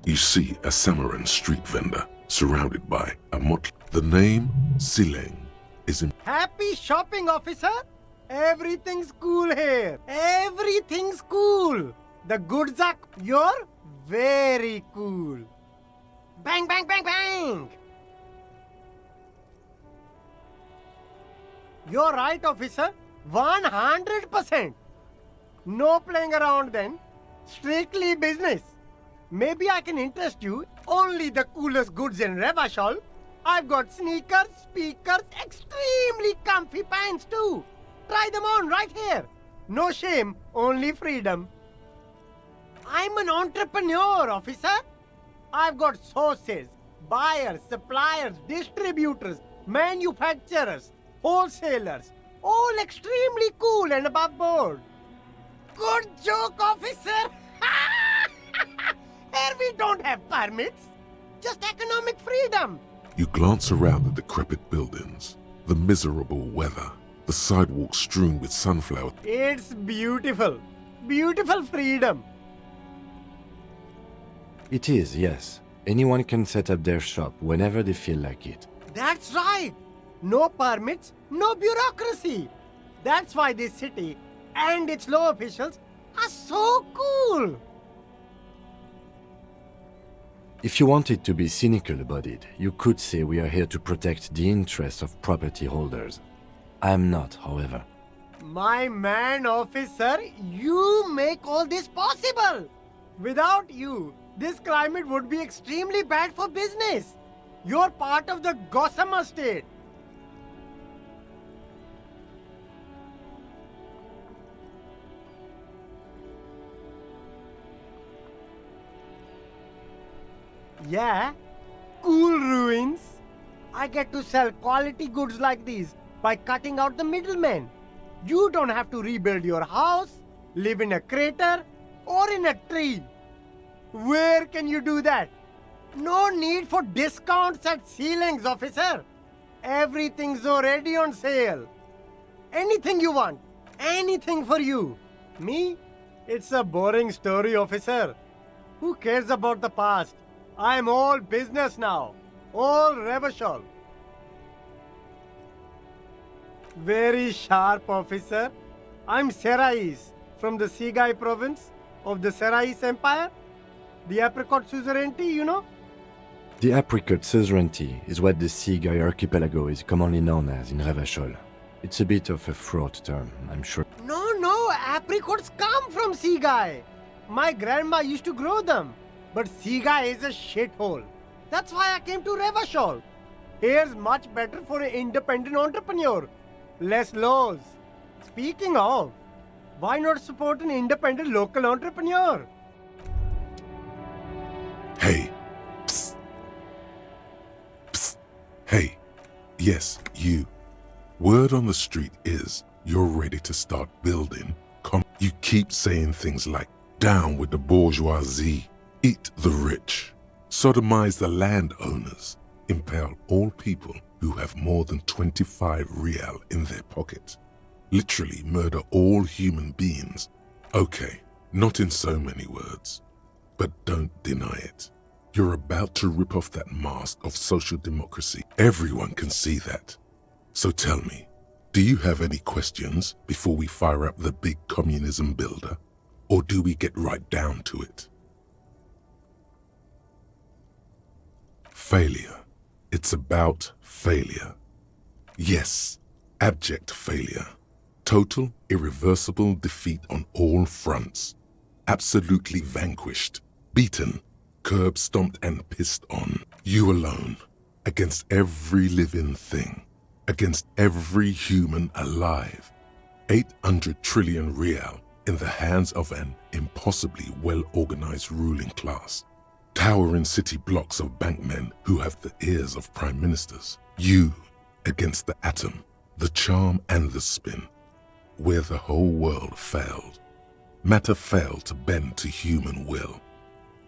You see a Samaran street vendor surrounded by a motley. The name Sileng is in. Happy shopping, officer! Everything's cool here. Everything's cool. The goods are. You're very cool. Bang, bang, bang, bang! You're right, officer. 100%. No playing around then. Strictly business. Maybe I can interest you. Only the coolest goods in Revachol. I've got sneakers, speakers, extremely comfy pants too. Try them on right here. No shame, only freedom. I'm an entrepreneur, officer. I've got sources, buyers, suppliers, distributors, manufacturers, wholesalers, all extremely cool and above board. Good joke, officer. Here we don't have permits, just economic freedom. You glance around the decrepit buildings, the miserable weather, the sidewalks strewn with sunflowers. It's beautiful. Beautiful freedom. It is, yes. Anyone can set up their shop whenever they feel like it. That's right. No permits, no bureaucracy. That's why this city and its law officials are so cool. If you wanted to be cynical about it, you could say we are here to protect the interests of property holders. I'm not, however. My man, officer, you make all this possible. Without you, this climate would be extremely bad for business. You're part of the Gossamer state. Yeah, cool ruins. I get to sell quality goods like these by cutting out the middlemen. You don't have to rebuild your house, live in a crater, or in a tree. Where can you do that? No need for discounts at ceilings, officer. Everything's already on sale. Anything you want, anything for you. Me? It's a boring story, officer. Who cares about the past? I'm all business now. All Revachol. Very sharp, officer. I'm Serais from the Sigai province of the Serais Empire. The apricot suzerainty, you know? The apricot suzerainty is what the Sigai archipelago is commonly known as in Revachol. It's a bit of a fraught term, I'm sure. No, apricots come from Sigai. My grandma used to grow them. But Sigai is a shithole. That's why I came to Revachol. Here's much better for an independent entrepreneur. Less laws. Speaking of, why not support an independent local entrepreneur? Hey. Psst. Psst. Hey. Yes, you. Word on the street is you're ready to start building. You keep saying things like, down with the bourgeoisie. Eat the rich, sodomize the landowners, impale all people who have more than 25 real in their pocket, literally murder all human beings. Okay, not in so many words, but don't deny it. You're about to rip off that mask of social democracy. Everyone can see that. So tell me, do you have any questions before we fire up the big communism builder? Or do we get right down to it? Failure. It's about failure. Yes, abject failure. Total, irreversible defeat on all fronts. Absolutely vanquished, beaten, curb-stomped and pissed on. You alone, against every living thing, against every human alive. 800 trillion real in the hands of an impossibly well-organized ruling class. Towering city blocks of bankmen who have the ears of prime ministers. You against the atom, the charm and the spin, where the whole world failed. Matter failed to bend to human will.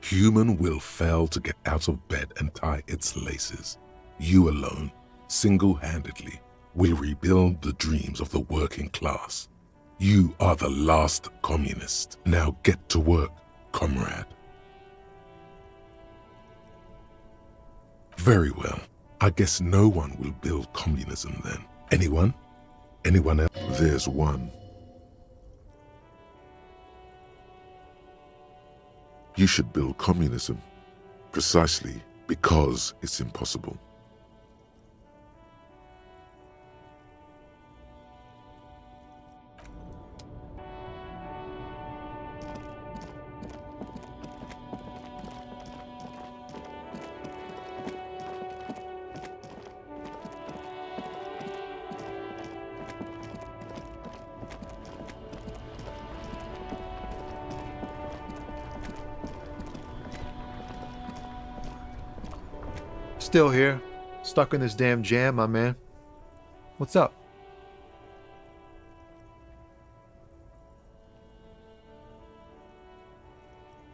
Human will failed to get out of bed and tie its laces. You alone, single-handedly, will rebuild the dreams of the working class. You are the last communist. Now get to work, comrade. Very well. I guess no one will build communism then. Anyone? Anyone else? There's one. You should build communism precisely because it's impossible. Still here, stuck in this damn jam, my man. What's up?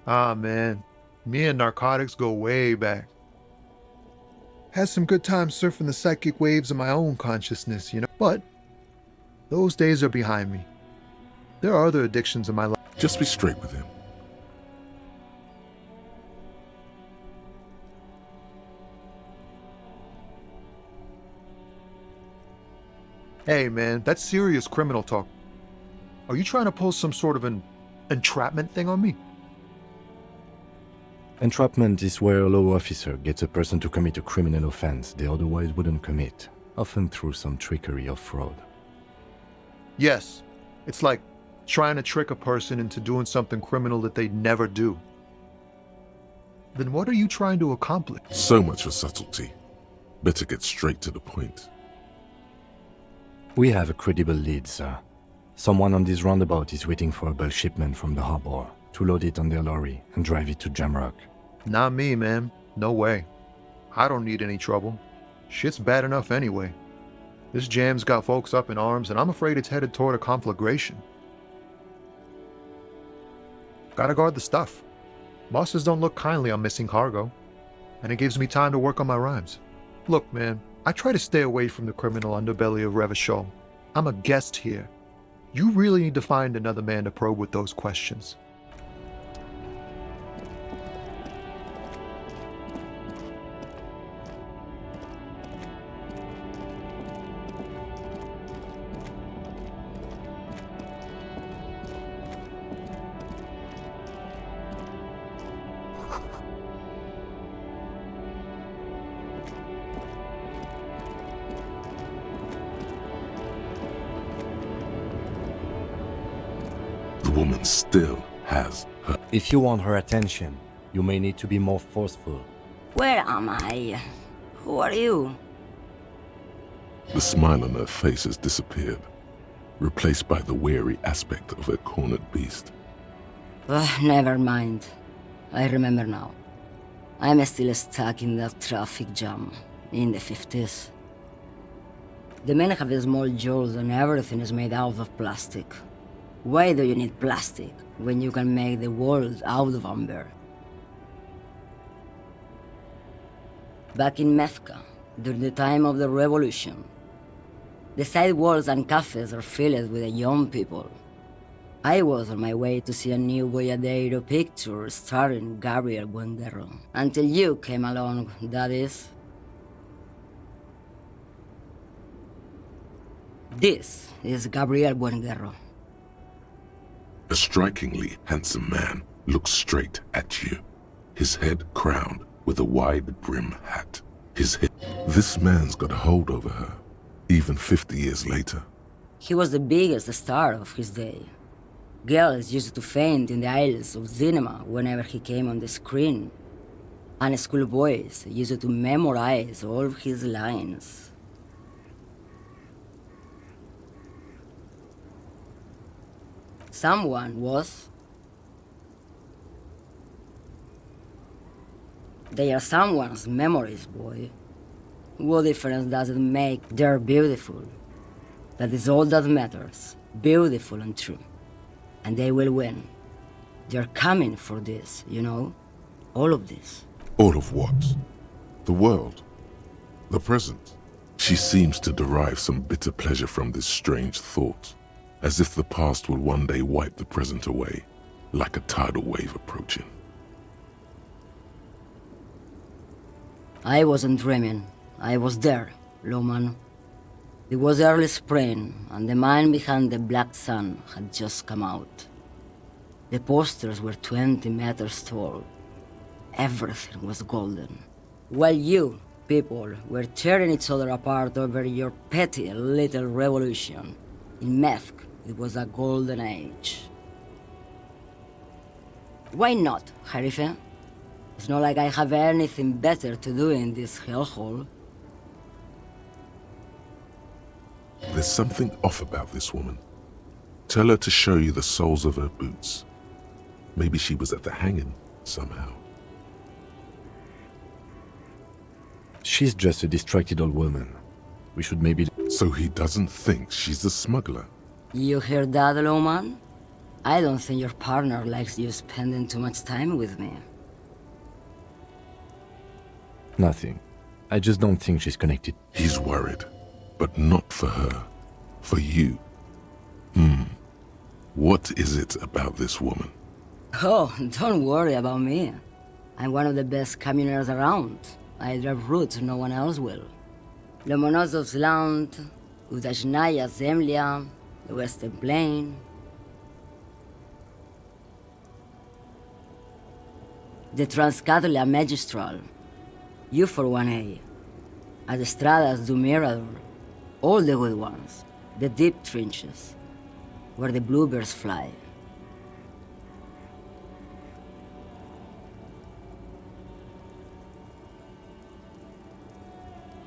Ah, man, me and narcotics go way back. Had some good times surfing the psychic waves of my own consciousness, you know, but those days are behind me. There are other addictions in my life. Just be straight with him. Hey, man, that's serious criminal talk. Are you trying to pull some sort of an entrapment thing on me? Entrapment is where a law officer gets a person to commit a criminal offense they otherwise wouldn't commit, often through some trickery or fraud. Yes, it's like trying to trick a person into doing something criminal that they'd never do. Then what are you trying to accomplish? So much for subtlety. Better get straight to the point. We have a credible lead, sir. Someone on this roundabout is waiting for a bulk shipment from the harbor to load it on their lorry and drive it to Jamrock. Not me, man. No way. I don't need any trouble. Shit's bad enough anyway. This jam's got folks up in arms, and I'm afraid it's headed toward a conflagration. Gotta guard the stuff. Bosses don't look kindly on missing cargo, and it gives me time to work on my rhymes. Look, man, I try to stay away from the criminal underbelly of Revachol. I'm a guest here. You really need to find another man to probe with those questions. The woman still has her. If you want her attention, you may need to be more forceful. Where am I? Who are you? The smile on her face has disappeared, replaced by the wary aspect of a cornered beast. Never mind. I remember now. I'm still stuck in that traffic jam in the 50s. The men have small jaws and everything is made out of plastic. Why do you need plastic when you can make the world out of amber? Back in Methka, during the time of the revolution, the sidewalks and cafes are filled with young people. I was on my way to see a new Boyadero picture starring Gabriel Buenguerro, until you came along, that is. This is Gabriel Buenguerro. A strikingly handsome man looks straight at you, his head crowned with a wide brim hat. This man's got a hold over her, even 50 years later. He was the biggest star of his day. Girls used to faint in the aisles of cinema whenever he came on the screen. And schoolboys used to memorize all of his lines. Someone was. They are someone's memories, boy. What difference does it make? They're beautiful. That is all that matters. Beautiful and true. And they will win. They're coming for this, you know? All of this. All of what? The world? The present? She seems to derive some bitter pleasure from this strange thought, as if the past will one day wipe the present away, like a tidal wave approaching. I wasn't dreaming. I was there, Loman. It was early spring, and the man behind the black sun had just come out. The posters were 20 meters tall. Everything was golden. While you, people, were tearing each other apart over your petty little revolution, in Methk, it was a golden age. Why not, Harife? It's not like I have anything better to do in this hellhole. There's something off about this woman. Tell her to show you the soles of her boots. Maybe she was at the hanging somehow. She's just a distracted old woman. We should maybe... So he doesn't think she's a smuggler. You hear that, Loman? I don't think your partner likes you spending too much time with me. Nothing. I just don't think she's connected. He's worried, but not for her. For you. What is it about this woman? Oh, don't worry about me. I'm one of the best communers around. I drive routes no one else will. Lomonosov's Land, Udashnaya Zemlya, the Western Plain. The Transcatolia Magistral, you for 1A. Adestradas do Mirador, all the good ones. The deep trenches, where the bluebirds fly.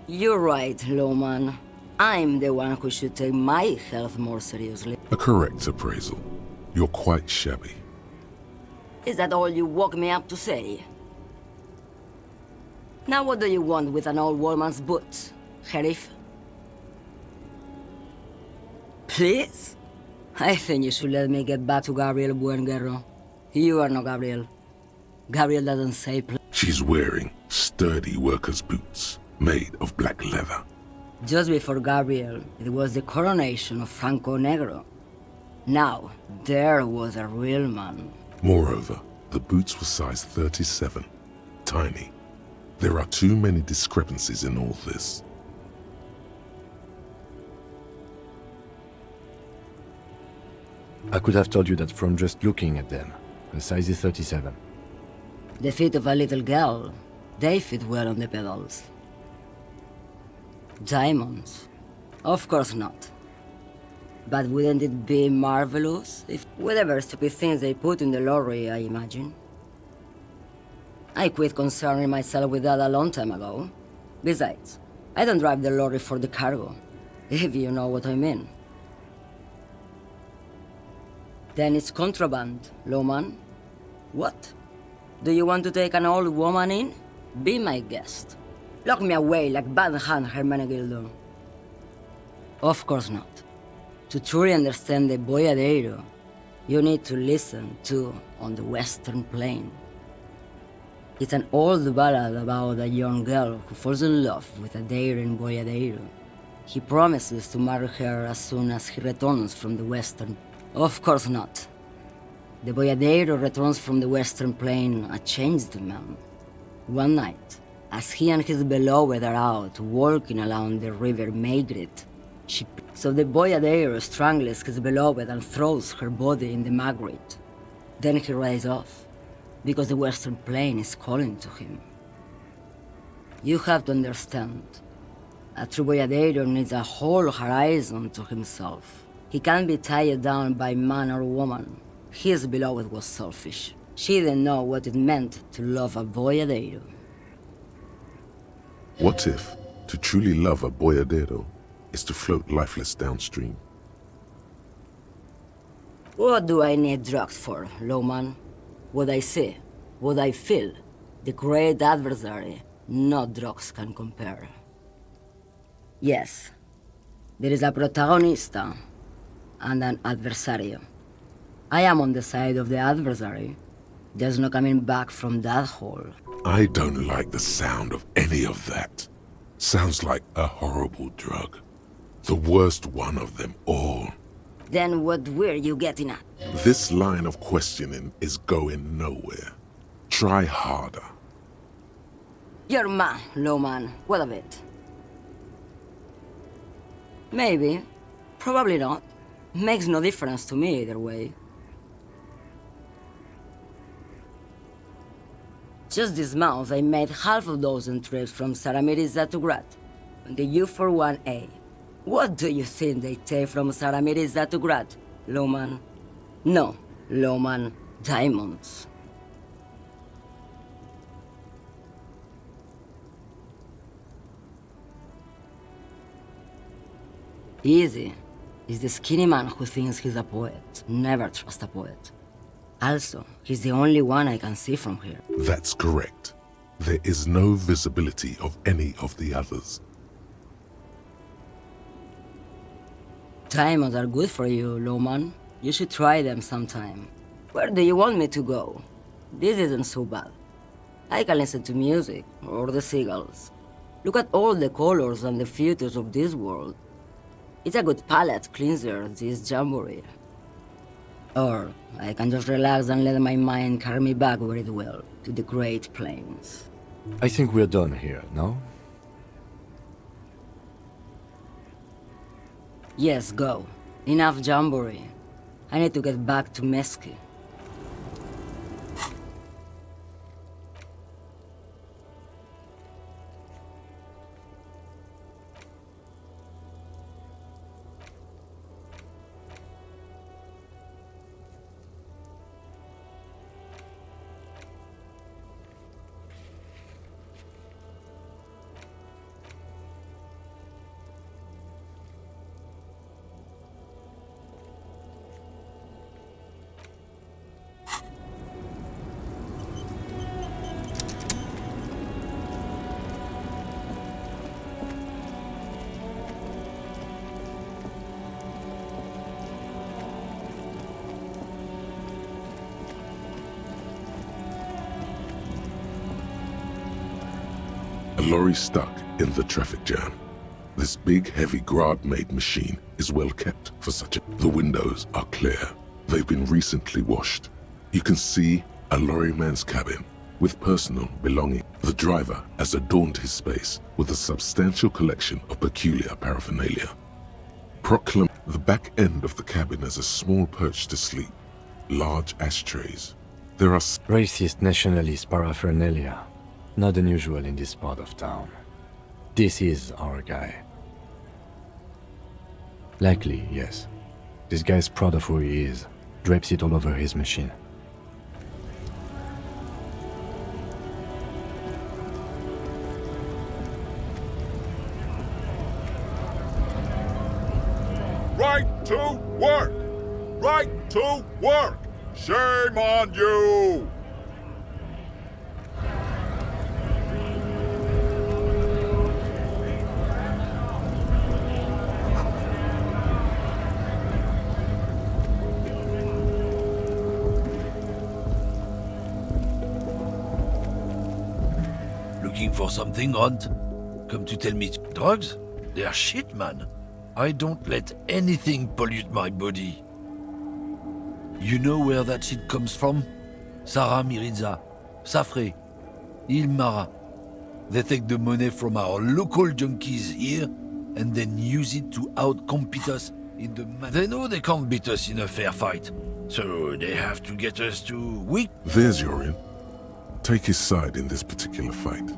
You're right, Loman. I'm the one who should take my health more seriously. A correct appraisal. You're quite shabby. Is that all you woke me up to say? Now what do you want with an old woman's boots, Sheriff? Please? I think you should let me get back to Gabriel Buenguerro. You are not Gabriel. Gabriel doesn't say She's wearing sturdy worker's boots made of black leather. Just before Gabriel, it was the coronation of Franco Negro. Now, there was a real man. Moreover, the boots were size 37. Tiny. There are too many discrepancies in all this. I could have told you that from just looking at them. The size is 37. The feet of a little girl, they fit well on the pedals. Diamonds? Of course not. But wouldn't it be marvelous if whatever stupid things they put in the lorry, I imagine? I quit concerning myself with that a long time ago. Besides, I don't drive the lorry for the cargo, if you know what I mean. Then it's contraband, Loman. What? Do you want to take an old woman in? Be my guest. Lock me away like Bad Hand Hermenegildo. Of course not. To truly understand the boyadero, you need to listen to On the Western Plain. It's an old ballad about a young girl who falls in love with a daring boyadero. He promises to marry her as soon as he returns from the Western. Of course not. The boyadero returns from the Western Plain a changed man. One night, as he and his beloved are out walking along the river Maigret, so the boyadero strangles his beloved and throws her body in the Magret. Then he rides off, because the Western Plain is calling to him. You have to understand, a true boyadero needs a whole horizon to himself. He can't be tied down by man or woman. His beloved was selfish. She didn't know what it meant to love a boyadero. What if to truly love a boyadero is to float lifeless downstream? What do I need drugs for, Loman? What I see, what I feel, the great adversary, no drugs can compare. Yes, there is a protagonista and an adversario. I am on the side of the adversary. There's no coming back from that hole. I don't like the sound of any of that. Sounds like a horrible drug. The worst one of them all. Then what were you getting at? This line of questioning is going nowhere. Try harder. You're man, low man. What of it? Maybe. Probably not. Makes no difference to me either way. Just this month, I made half a dozen trips from Saramiriza to Grad, on the U41A. What do you think they take from Saramiriza to Grad, Lowman? No, Lowman, diamonds. Easy. He's the skinny man who thinks he's a poet. Never trust a poet. Also, he's the only one I can see from here. That's correct. There is no visibility of any of the others. Diamonds are good for you, Lowman. You should try them sometime. Where do you want me to go? This isn't so bad. I can listen to music, or the seagulls. Look at all the colors and the futures of this world. It's a good palate cleanser, this jamboree. Or I can just relax and let my mind carry me back where it will, to the Great Plains. I think we're done here, no? Yes, go. Enough jamboree. I need to get back to Mesky. A lorry stuck in the traffic jam. This big, heavy Grad-made machine is well kept for such a... The windows are clear. They've been recently washed. You can see a lorryman's cabin with personal belonging. The driver has adorned his space with a substantial collection of peculiar paraphernalia. The back end of the cabin has a small perch to sleep, large ashtrays. There are... Racist nationalist paraphernalia. Not unusual in this part of town. This is our guy. Likely, yes. This guy's proud of who he is. Drapes it all over his machine. Right to work! Right to work! Shame on you! Looking for something odd? Come to tell me drugs? They are shit, man. I don't let anything pollute my body. You know where that shit comes from? Sarah Miriza, Safre, Ilmara. They take the money from our local junkies here and then use it to outcompete us in the... They know they can't beat us in a fair fight, so they have to get us to weak. There's Yorin. Take his side in this particular fight.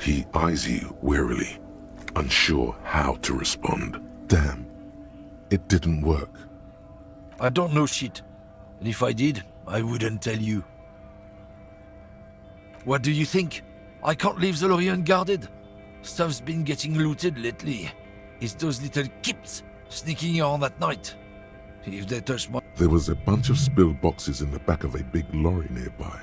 He eyes you warily, unsure how to respond. Damn, it didn't work. I don't know shit, and if I did, I wouldn't tell you. What do you think? I can't leave the lorry unguarded. Stuff's been getting looted lately. It's those little kips sneaking around at night. If they touch my... There was a bunch of spilled boxes in the back of a big lorry nearby.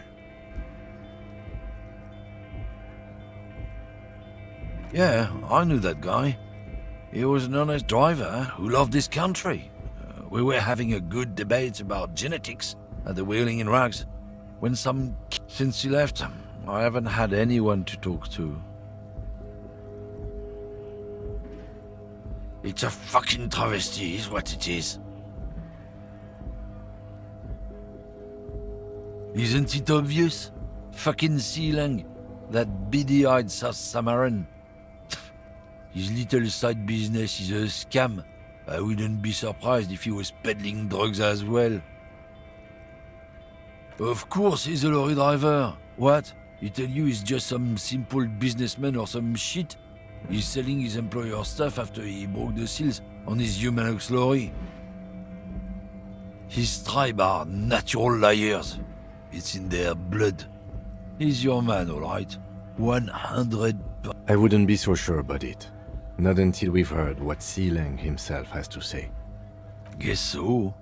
Yeah, I knew that guy. He was an honest driver who loved this country. We were having a good debate about genetics at the Wheeling in Rags. When since he left, I haven't had anyone to talk to. It's a fucking travesty is what it is. Isn't it obvious? Fucking Sealang, that beady-eyed South Samaran. His little side business is a scam. I wouldn't be surprised if he was peddling drugs as well. Of course he's a lorry driver. What? He tell you he's just some simple businessman or some shit? He's selling his employer stuff after he broke the seals on his Humanux lorry. His tribe are natural liars. It's in their blood. He's your man, alright? 100%. I wouldn't be so sure about it. Not until we've heard what Sealang himself has to say. Guess so.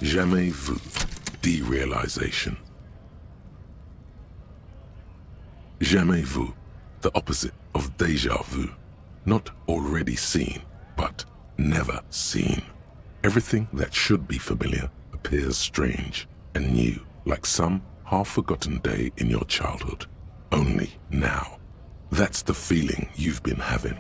Jamais vu. Derealization. Jamais vu. The opposite of déjà vu. Not already seen, but never seen. Everything that should be familiar appears strange and new, like some half-forgotten day in your childhood. Only now. That's the feeling you've been having.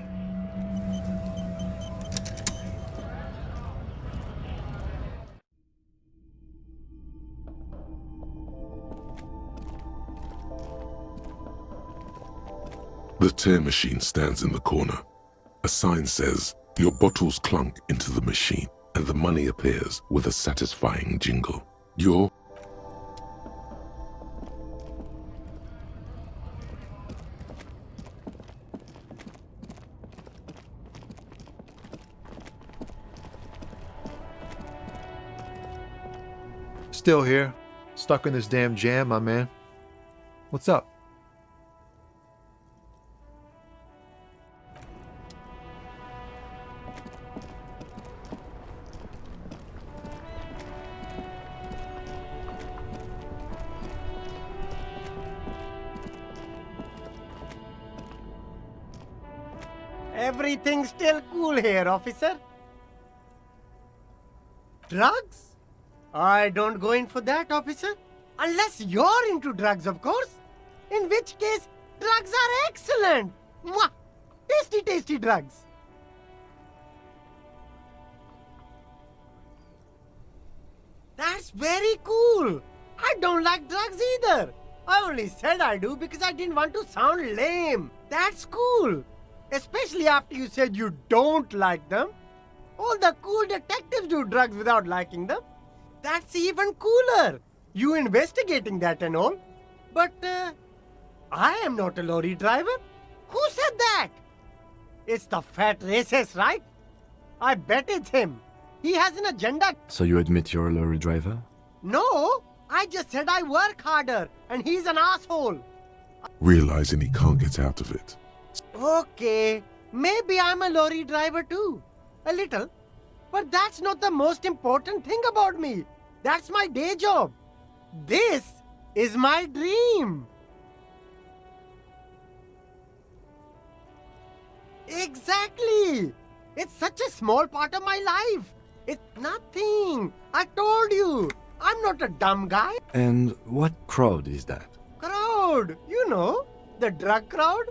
The tear machine stands in the corner. A sign says, your bottles clunk into the machine and the money appears with a satisfying jingle. You're Still here, stuck in this damn jam, my man. What's up? Everything's still cool here, officer. Drugs? I don't go in for that, officer. Unless you're into drugs, of course. In which case, drugs are excellent. Mwah! Tasty, tasty drugs. That's very cool. I don't like drugs either. I only said I do because I didn't want to sound lame. That's cool. Especially after you said you don't like them. All the cool detectives do drugs without liking them. That's even cooler. You investigating that and all. But I am not a lorry driver. Who said that? It's the fat racist, right? I bet it's him. He has an agenda. So you admit you're a lorry driver? No, I just said I work harder and he's an asshole. realizing he can't get out of it. Okay, maybe I'm a lorry driver too. A little. But that's not the most important thing about me. That's my day job. This is my dream. Exactly. It's such a small part of my life. It's nothing. I told you. I'm not a dumb guy. And what crowd is that? Crowd. You know, the drug crowd.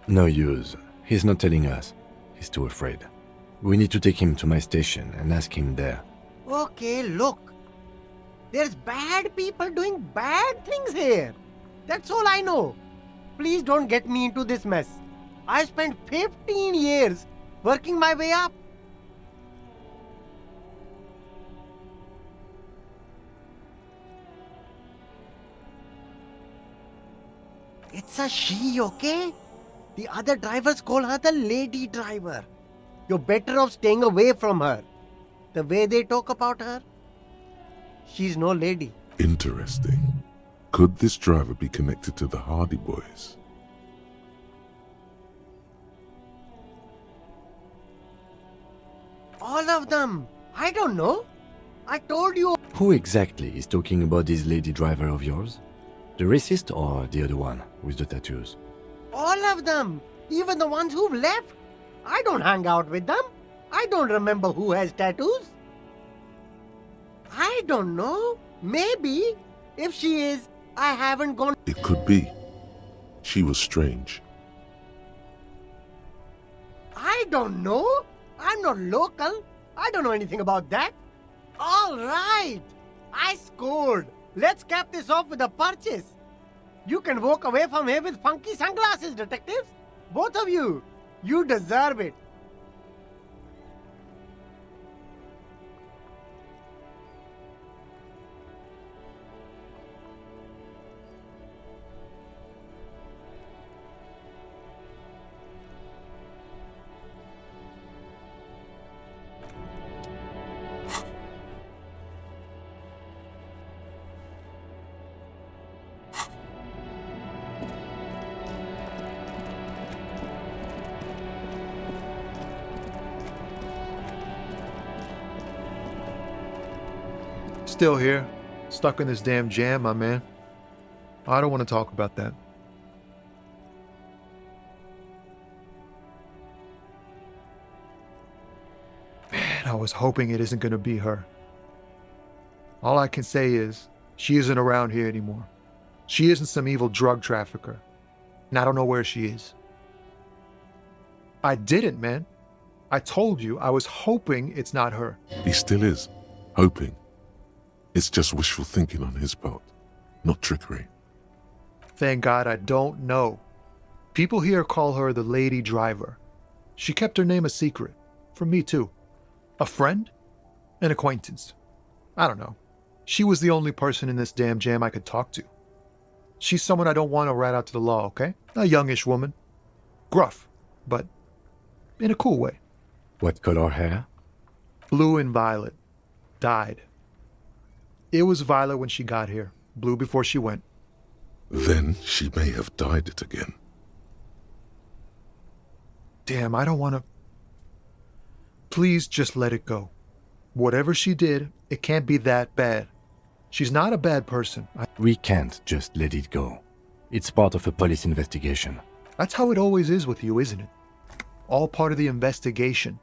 No use. He's not telling us. He's too afraid. We need to take him to my station and ask him there. Okay, look. There's bad people doing bad things here. That's all I know. Please don't get me into this mess. I spent 15 years working my way up. It's a she, okay? The other drivers call her the lady driver. You're better off staying away from her. The way they talk about her, she's no lady. Interesting. Could this driver be connected to the Hardy Boys? All of them. I don't know. I told you. Who exactly is talking about this lady driver of yours? The racist or the other one with the tattoos? All of them. Even the ones who've left. I don't hang out with them. I don't remember who has tattoos. I don't know. Maybe. If she is, I haven't gone. It could be. She was strange. I don't know. I'm not local. I don't know anything about that. All right. I scored. Let's cap this off with a purchase. You can walk away from here with funky sunglasses, detectives. Both of you. You deserve it. Still here, stuck in this damn jam, my man. I don't want to talk about that. Man, I was hoping it isn't going to be her. All I can say is, she isn't around here anymore. She isn't some evil drug trafficker. And I don't know where she is. I didn't, man. I told you, I was hoping it's not her. He still is, hoping. It's just wishful thinking on his part, not trickery. Thank God I don't know. People here call her the lady driver. She kept her name a secret. From me too. A friend? An acquaintance. I don't know. She was the only person in this damn jam I could talk to. She's someone I don't want to rat out to the law, okay? A youngish woman. Gruff, but in a cool way. What color hair? Blue and violet. Died. It was violet when she got here. Blue before she went. Then she may have dyed it again. Damn, I don't want to... Please just let it go. Whatever she did, it can't be that bad. She's not a bad person. We can't just let it go. It's part of a police investigation. That's how it always is with you, isn't it? All part of the investigation.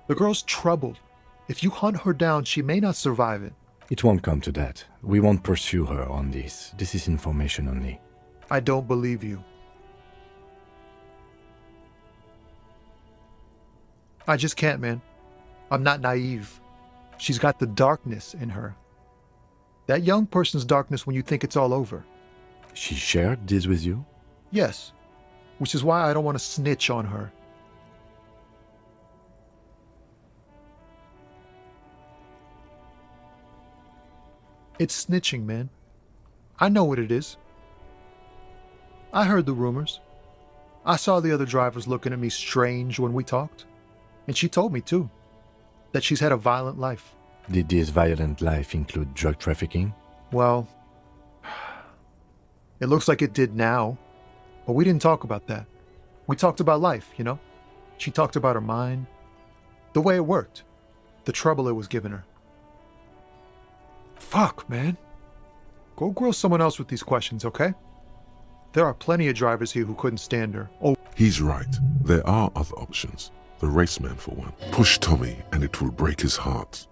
The girl's troubled. If you hunt her down, she may not survive it. It won't come to that. We won't pursue her on this. This is information only. I don't believe you. I just can't, man. I'm not naive. She's got the darkness in her. That young person's darkness when you think it's all over. She shared this with you? Yes. Which is why I don't want to snitch on her. It's snitching, man. I know what it is. I heard the rumors. I saw the other drivers looking at me strange when we talked. And she told me, too, that she's had a violent life. Did this violent life include drug trafficking? Well, it looks like it did now. But we didn't talk about that. We talked about life, you know? She talked about her mind, the way it worked, the trouble it was giving her. Fuck, man. Go grill someone else with these questions, okay? There are plenty of drivers here who couldn't stand her. Oh, He's right. There are other options. The raceman, for one. Push Tommy and it will break his heart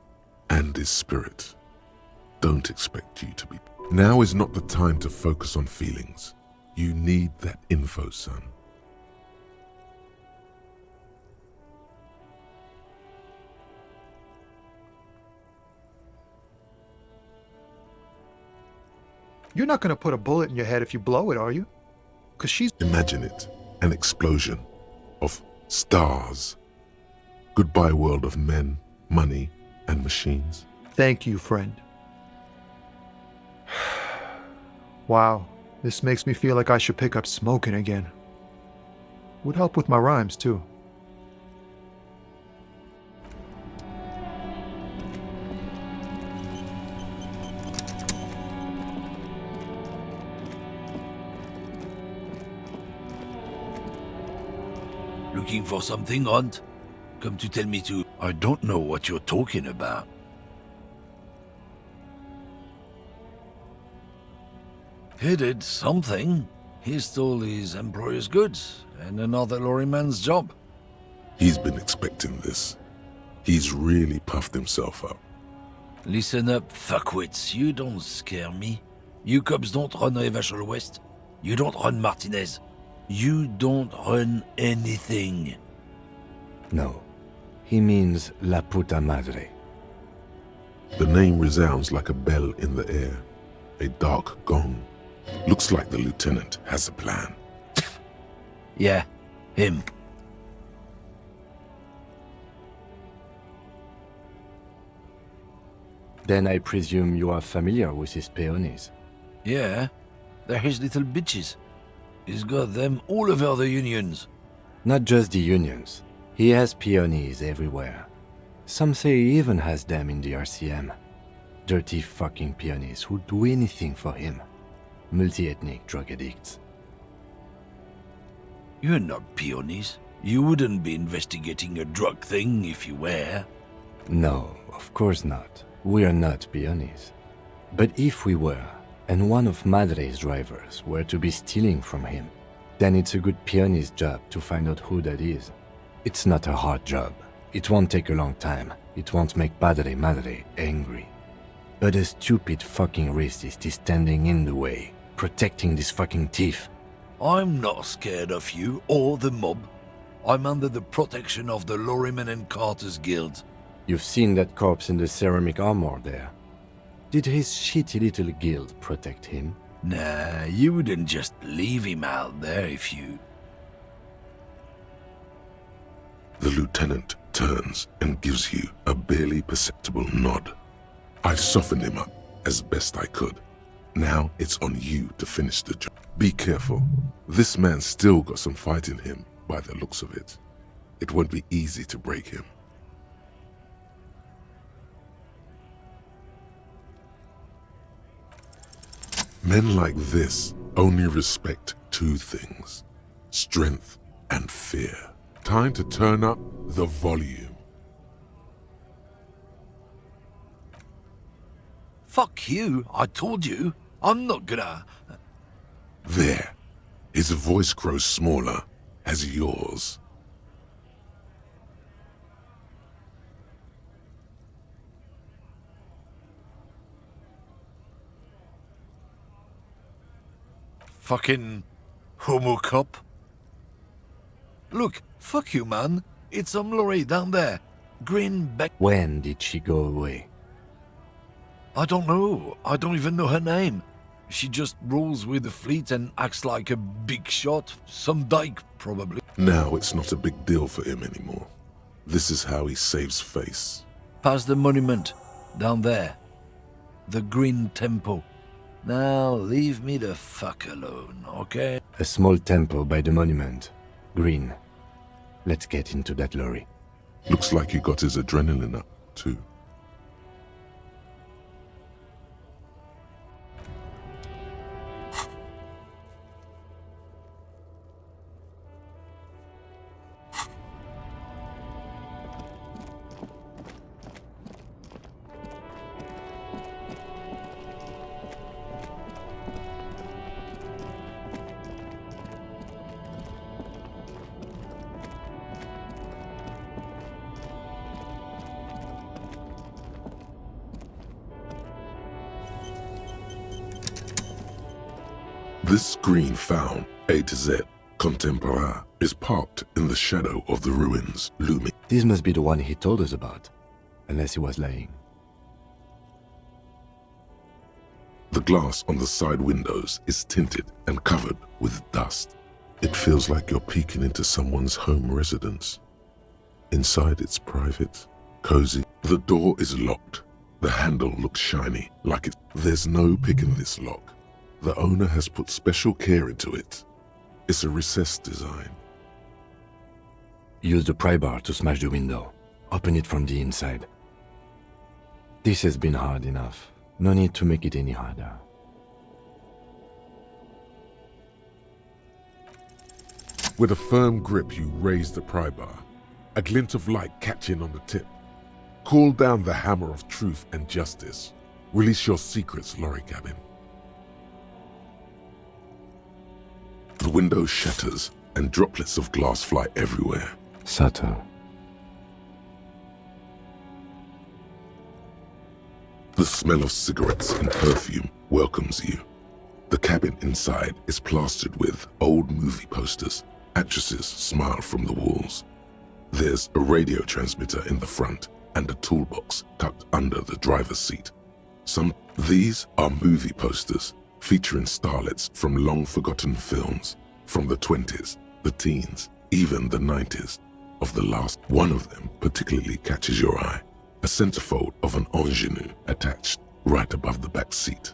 and his spirit. Don't expect you to be... Now is not the time to focus on feelings. You need that info, son. you're not gonna put a bullet in your head if you blow it, are you? Because she's... Imagine it. An explosion of stars. Goodbye world of men, money, and machines. Thank you, friend. Wow, this makes me feel like I should pick up smoking again. Would help with my rhymes, too. Looking for something, Hunt? Come to tell me to... I don't know what you're talking about. He did something. He stole his employer's goods and another lorryman's job. He's been expecting this. He's really puffed himself up. Listen up, fuckwits. You don't scare me. You cops don't run Revachol West. You don't run, Martinez. You don't run anything. No. He means la puta madre. The name resounds like a bell in the air. A dark gong. Looks like the lieutenant has a plan. Yeah, him. Then I presume you are familiar with his peonies. Yeah, they're his little bitches. He's got them all over the unions. Not just the unions. He has peonies everywhere. Some say he even has them in the RCM. Dirty fucking peonies who'd do anything for him. Multi-ethnic drug addicts. You're not peonies. You wouldn't be investigating a drug thing if you were. No, of course not. We are not peonies. But if we were, and one of Madre's drivers were to be stealing from him, then it's a good peony's job to find out who that is. It's not a hard job. It won't take a long time. It won't make Padre Madre angry. But a stupid fucking racist is standing in the way, protecting this fucking thief. I'm not scared of you or the mob. I'm under the protection of the Lorryman and Carter's Guild. You've seen that corpse in the ceramic armor there. Did his shitty little guild protect him? Nah, you wouldn't just leave him out there if you... The lieutenant turns and gives you a barely perceptible nod. I've softened him up as best I could. Now it's on you to finish the job. Be careful. This man's still got some fight in him by the looks of it. It won't be easy to break him. Men like this only respect two things: strength and fear. Time to turn up the volume. Fuck you, I told you. I'm not gonna... There. His voice grows smaller as yours. Fucking homo cop. Look, fuck you, man. It's some lorry down there. Green back... When did she go away? I don't know. I don't even know her name. She just rolls with the fleet and acts like a big shot. Some dyke, probably. Now it's not a big deal for him anymore. This is how he saves face. Past the monument. Down there. The Green Temple. Now, leave me the fuck alone, okay? A small temple by the monument. Green. Let's get into that lorry. Looks like he got his adrenaline up, too. This green found, A to Z, contemporaire, is parked in the shadow of the ruins, looming. This must be the one he told us about. Unless he was lying. The glass on the side windows is tinted and covered with dust. It feels like you're peeking into someone's home residence. Inside it's private, cozy. The door is locked. The handle looks shiny, like it. There's no picking this lock. The owner has put special care into it. It's a recessed design. Use the pry bar to smash the window. Open it from the inside. This has been hard enough. No need to make it any harder. With a firm grip, you raise the pry bar, a glint of light catching on the tip. Call down the hammer of truth and justice. Release your secrets, lorry cabin. The window shatters and droplets of glass fly everywhere. Subtle. The smell of cigarettes and perfume welcomes you. The cabin inside is plastered with old movie posters. Actresses smile from the walls. There's a radio transmitter in the front and a toolbox tucked under the driver's seat. These are movie posters featuring starlets from long-forgotten films from the 20s, the teens, even the 90s. Of the last, one of them particularly catches your eye. A centerfold of an ingenue attached right above the back seat.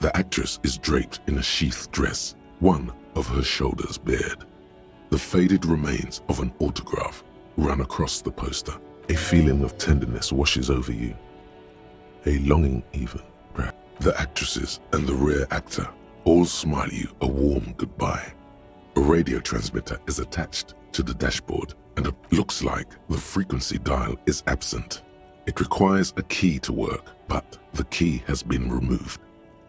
The actress is draped in a sheathed dress, one of her shoulders bared. The faded remains of an autograph run across the poster. A feeling of tenderness washes over you. A longing even, perhaps. The actresses and the rear actor all smile you a warm goodbye. A radio transmitter is attached to the dashboard and it looks like the frequency dial is absent. It requires a key to work, but the key has been removed.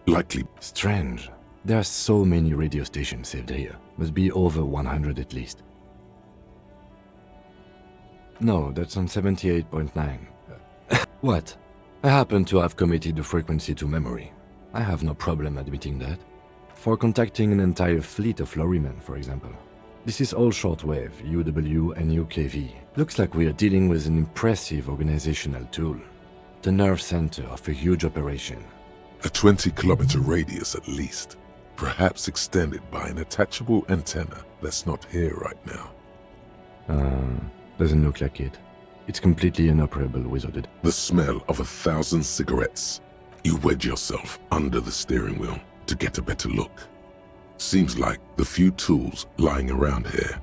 Likely. Strange. There are so many radio stations saved here. Must be over 100 at least. No, that's on 78.9. What? I happen to have committed the frequency to memory. I have no problem admitting that. For contacting an entire fleet of lorrymen, for example. This is all shortwave, UW and UKV. Looks like we are dealing with an impressive organizational tool. The nerve center of a huge operation. A 20-kilometer radius at least, perhaps extended by an attachable antenna that's not here right now. Doesn't look like it. It's completely inoperable without it. The smell of 1,000 cigarettes. You wedge yourself under the steering wheel to get a better look. Seems like the few tools lying around here,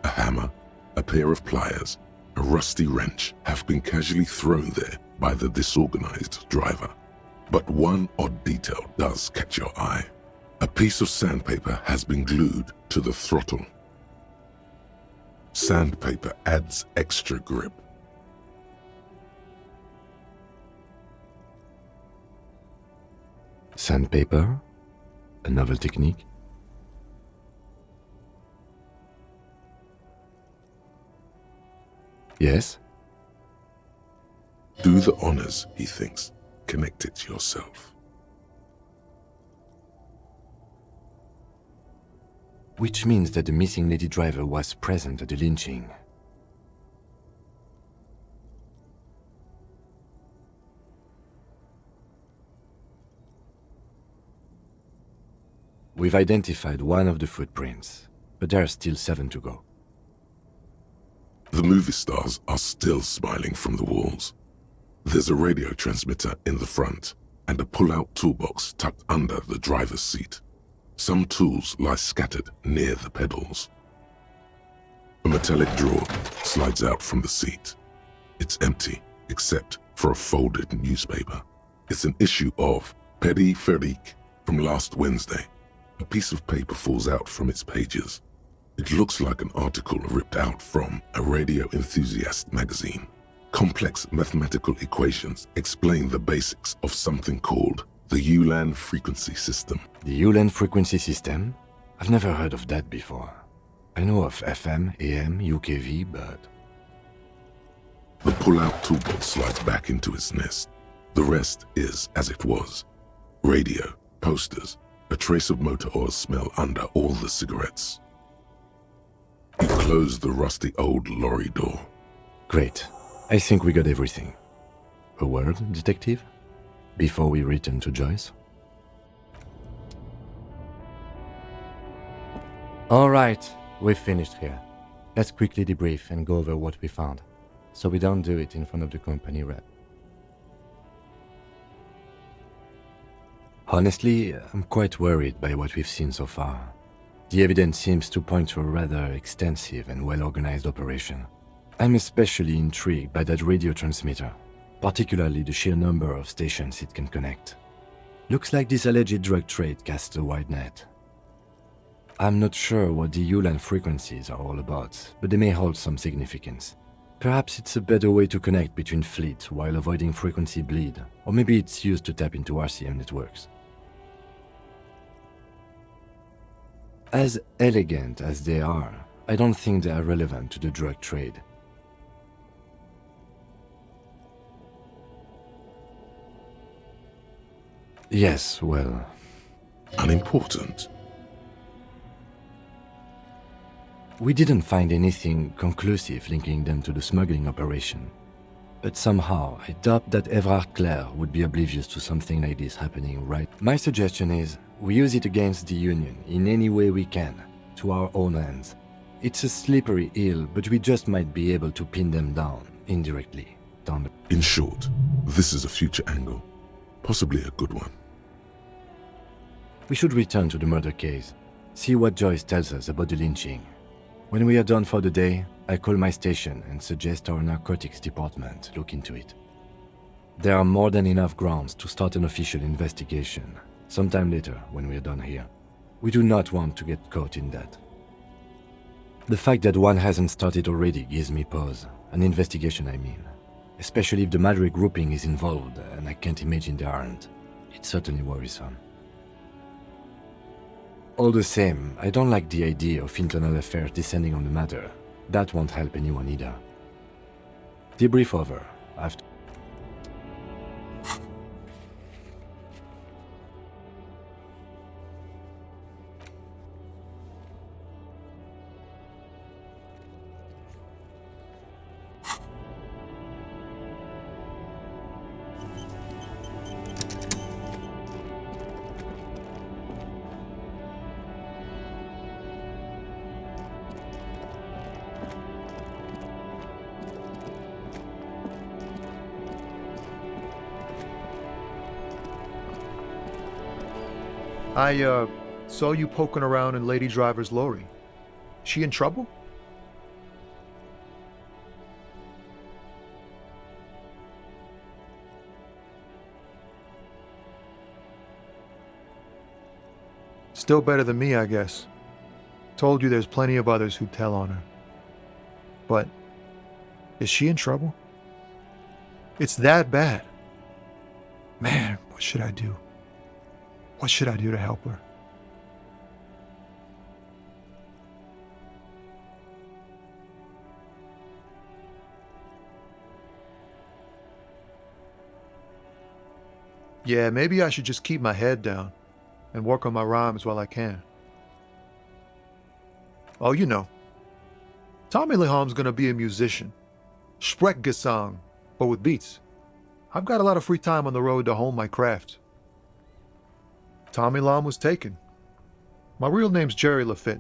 a hammer, a pair of pliers, a rusty wrench, have been casually thrown there by the disorganized driver. But one odd detail does catch your eye. A piece of sandpaper has been glued to the throttle. Sandpaper adds extra grip. Sandpaper? A novel technique? Yes? Do the honors, he thinks. Connect it yourself. Which means that the missing lady driver was present at the lynching. We've identified one of the footprints, but there are still 7 to go. The movie stars are still smiling from the walls. There's a radio transmitter in the front and a pull-out toolbox tucked under the driver's seat. Some tools lie scattered near the pedals. A metallic drawer slides out from the seat. It's empty, except for a folded newspaper. It's an issue of Perivétique from last Wednesday. A piece of paper falls out from its pages. It looks like an article ripped out from a radio enthusiast magazine. Complex mathematical equations explain the basics of something called the Ulan frequency system. The Ulan frequency system? I've never heard of that before. I know of FM, AM, UKV, but... The pull-out toolbox slides back into its nest. The rest is as it was. Radio, posters, a trace of motor oil smell under all the cigarettes. You close the rusty old lorry door. Great. I think we got everything. A word, detective? Before we return to Joyce? Alright, we've finished here. Let's quickly debrief and go over what we found, so we don't do it in front of the company rep. Honestly, I'm quite worried by what we've seen so far. The evidence seems to point to a rather extensive and well-organized operation. I'm especially intrigued by that radio transmitter, particularly the sheer number of stations it can connect. Looks like this alleged drug trade casts a wide net. I'm not sure what the Ulan frequencies are all about, but they may hold some significance. Perhaps it's a better way to connect between fleets while avoiding frequency bleed, or maybe it's used to tap into RCM networks. As elegant as they are, I don't think they are relevant to the drug trade. Yes, well, unimportant. We didn't find anything conclusive linking them to the smuggling operation. But somehow, I doubt that Everard Clare would be oblivious to something like this happening, right? My suggestion is, we use it against the Union in any way we can, to our own ends. It's a slippery hill, but we just might be able to pin them down, indirectly. In short, this is a future angle, possibly a good one. We should return to the murder case, see what Joyce tells us about the lynching. When we are done for the day, I call my station and suggest our narcotics department look into it. There are more than enough grounds to start an official investigation, sometime later when we are done here. We do not want to get caught in that. The fact that one hasn't started already gives me pause, an investigation I mean. Especially if the Madrid grouping is involved, and I can't imagine they aren't. It's certainly worrisome. All the same, I don't like the idea of internal affairs descending on the matter. That won't help anyone either. Debrief over. I saw you poking around in Lady Driver's lorry. She in trouble? Still better than me, I guess. Told you there's plenty of others who tell on her. But is she in trouble? It's that bad. Man, what should I do? What should I do to help her? Yeah, maybe I should just keep my head down and work on my rhymes while I can. Oh, you know, Tommy Leham's gonna be a musician. Sprechgesang, but with beats. I've got a lot of free time on the road to hone my craft. Tommy Lam was taken. My real name's Jerry Lafitte.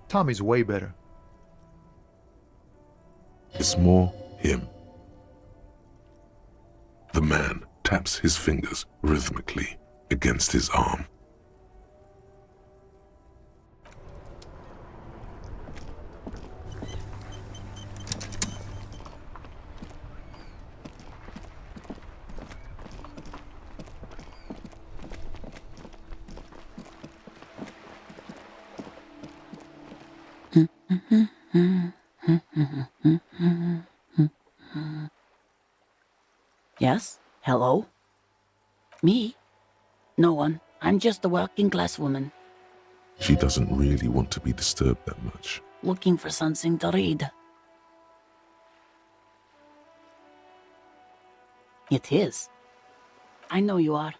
Tommy's way better. It's more him. The man taps his fingers rhythmically against his arm. Yes? Hello? Me? No one. I'm just a working class woman. She doesn't really want to be disturbed that much. Looking for something to read. It is. I know you are.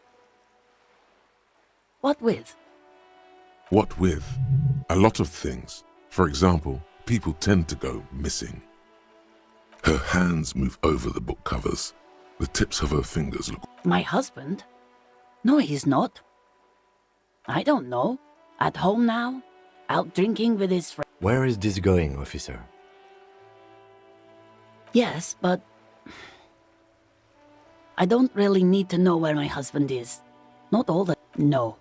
What with? What with? A lot of things. For example, people tend to go missing. Her hands move over the book covers. The tips of her fingers look... My husband? No, he's not. I don't know. At home now? Out drinking with his friends? Where is this going, officer? Yes, but... I don't really need to know where my husband is. Not all the... No.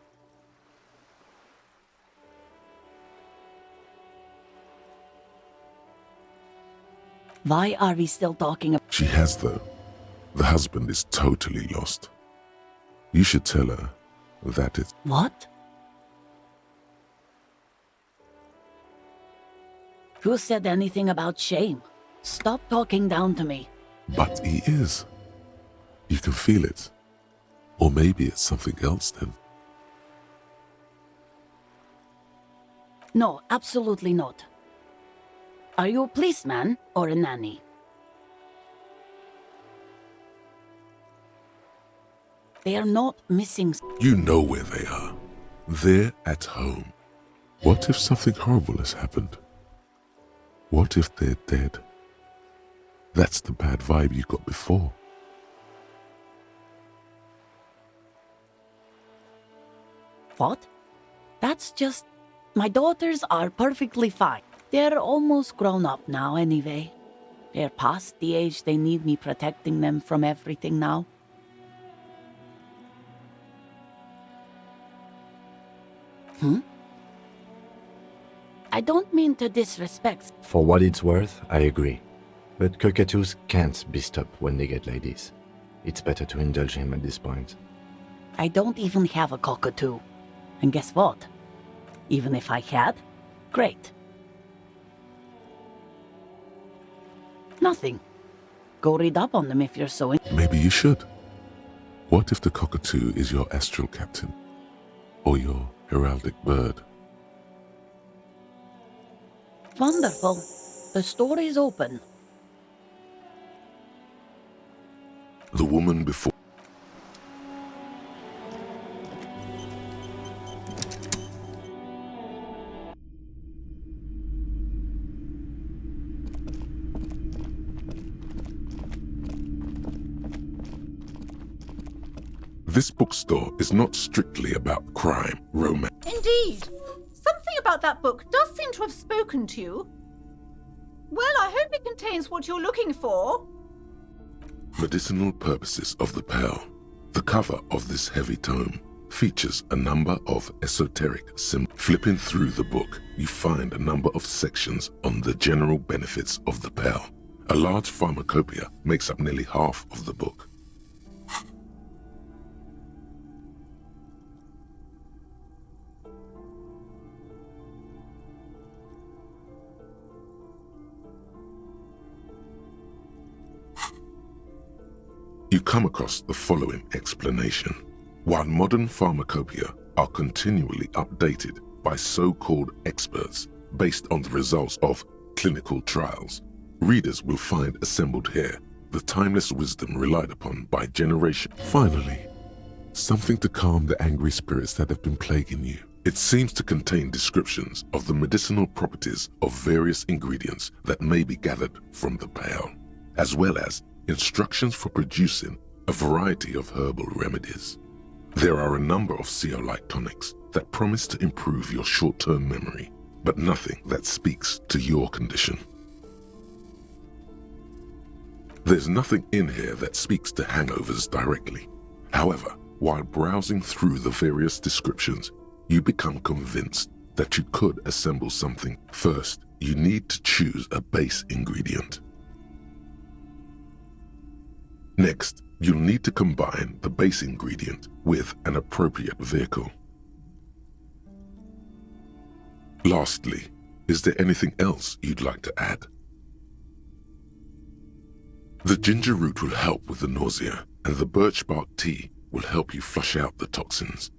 Why are we still talking about... She has, though. The husband is totally lost. You should tell her that it's... What? Who said anything about shame? Stop talking down to me. But he is. You can feel it. Or maybe it's something else then. No, absolutely not. Are you a policeman or a nanny? They are not missing... You know where they are. They're at home. What if something horrible has happened? What if they're dead? That's the bad vibe you got before. What? That's just... My daughters are perfectly fine. They're almost grown up now anyway. They're past the age they need me protecting them from everything now. I don't mean to disrespect. For what it's worth, I agree. But cockatoos can't be stopped when they get ladies. It's better to indulge him at this point. I don't even have a cockatoo. And guess what? Even if I had, great. Nothing. Go read up on them if you're so Maybe you should. What if the cockatoo is your astral captain? Or your heraldic bird? Wonderful. The story's open. The woman before. This bookstore is not strictly about crime, romance. Indeed. Something about that book does seem to have spoken to you. Well, I hope it contains what you're looking for. Medicinal purposes of the pearl. The cover of this heavy tome features a number of esoteric symbols. Flipping through the book, you find a number of sections on the general benefits of the pearl. A large pharmacopoeia makes up nearly half of the book. You come across the following explanation. While modern pharmacopoeia are continually updated by so-called experts based on the results of clinical trials, readers will find assembled here the timeless wisdom relied upon by generation. Finally, something to calm the angry spirits that have been plaguing you. It seems to contain descriptions of the medicinal properties of various ingredients that may be gathered from the pearl, as well as instructions for producing a variety of herbal remedies. There are a number of zeolite tonics that promise to improve your short-term memory, but nothing that speaks to your condition. There's nothing in here that speaks to hangovers directly. However, while browsing through the various descriptions, you become convinced that you could assemble something. First, you need to choose a base ingredient. Next, you'll need to combine the base ingredient with an appropriate vehicle. Lastly, is there anything else you'd like to add? The ginger root will help with the nausea, and the birch bark tea will help you flush out the toxins.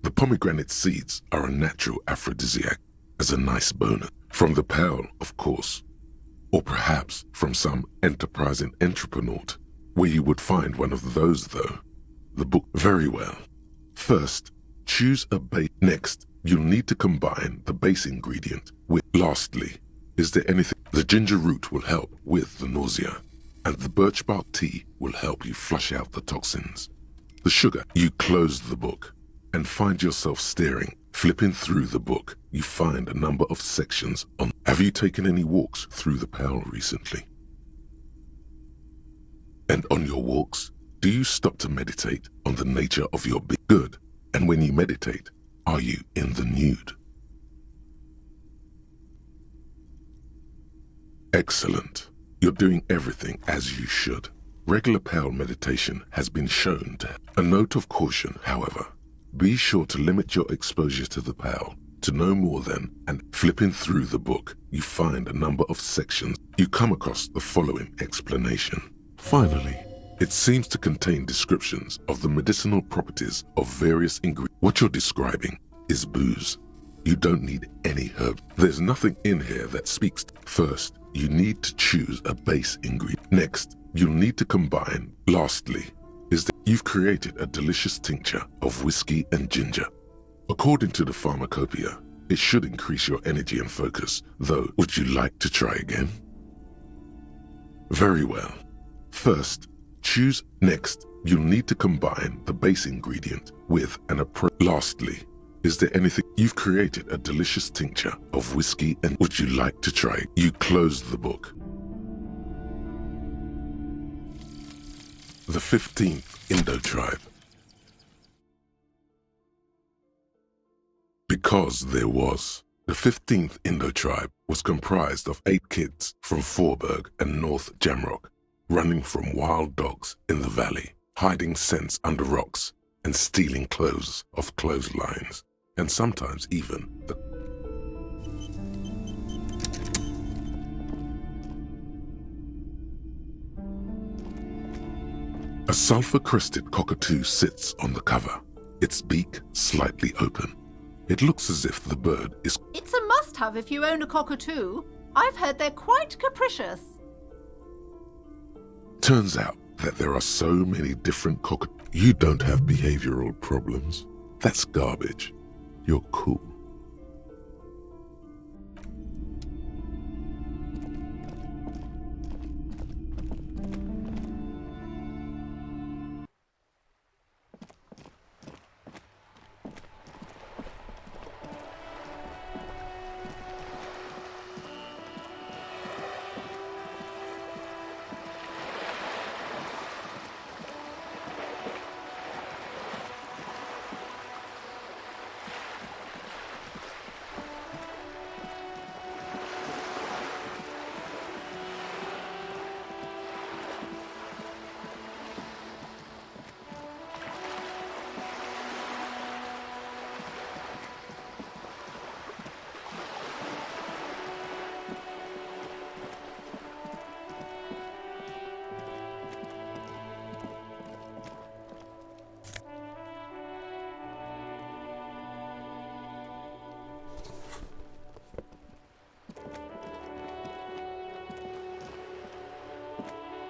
The pomegranate seeds are a natural aphrodisiac as a nice bonus. From the pearl, of course, or perhaps from some enterprising entrepreneur. Where you would find one of those, though. The book. Very well. First, choose a base. Next, you'll need to combine the base ingredient with. Lastly, is there anything? The ginger root will help with the nausea, and the birch bark tea will help you flush out the toxins. The sugar. You close the book and find yourself staring. Flipping through the book, you find a number of sections on. Have you taken any walks through the pearl recently? And on your walks, do you stop to meditate on the nature of your being? Good. And when you meditate, are you in the nude? Excellent. You're doing everything as you should. Regular pearl meditation has been shown to. A note of caution, however. Be sure to limit your exposure to the pearl to no more than, and flipping through the book, you find a number of sections. You come across the following explanation. Finally, it seems to contain descriptions of the medicinal properties of various ingredients. What you're describing is booze. You don't need any herb. There's nothing in here that speaks. First, you need to choose a base ingredient. Next, you'll need to combine. Lastly, is that you've created a delicious tincture of whiskey and ginger. According to the pharmacopoeia, it should increase your energy and focus, though would you like to try again? Very well. First, choose next. You'll need to combine the base ingredient with an approach. Lastly, is there anything you've created a delicious tincture of whiskey and would you like to try? You close the book. The 15th Indo tribe. Because there was. The 15th Indo tribe was comprised of 8 kids from Forberg and North Jamrock, running from wild dogs in the valley, hiding scents under rocks, and stealing clothes off clotheslines, and sometimes even the... A sulfur-crested cockatoo sits on the cover, its beak slightly open. It looks as if the bird is... It's a must-have if you own a cockatoo. I've heard they're quite capricious. Turns out that there are so many different cockatoos. You don't have behavioral problems. That's garbage. You're cool.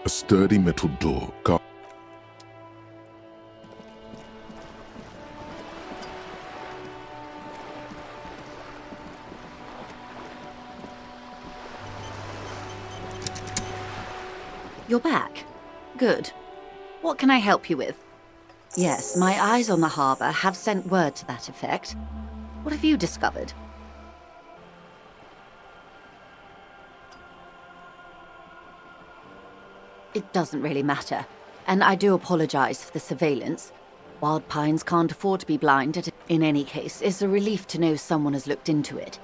A sturdy metal door guards. You're back. Good. What can I help you with? Yes, my eyes on the harbour have sent word to that effect. What have you discovered? It doesn't really matter, and I do apologize for the surveillance. Wild Pines can't afford to be blind. In any case, it's a relief to know someone has looked into it.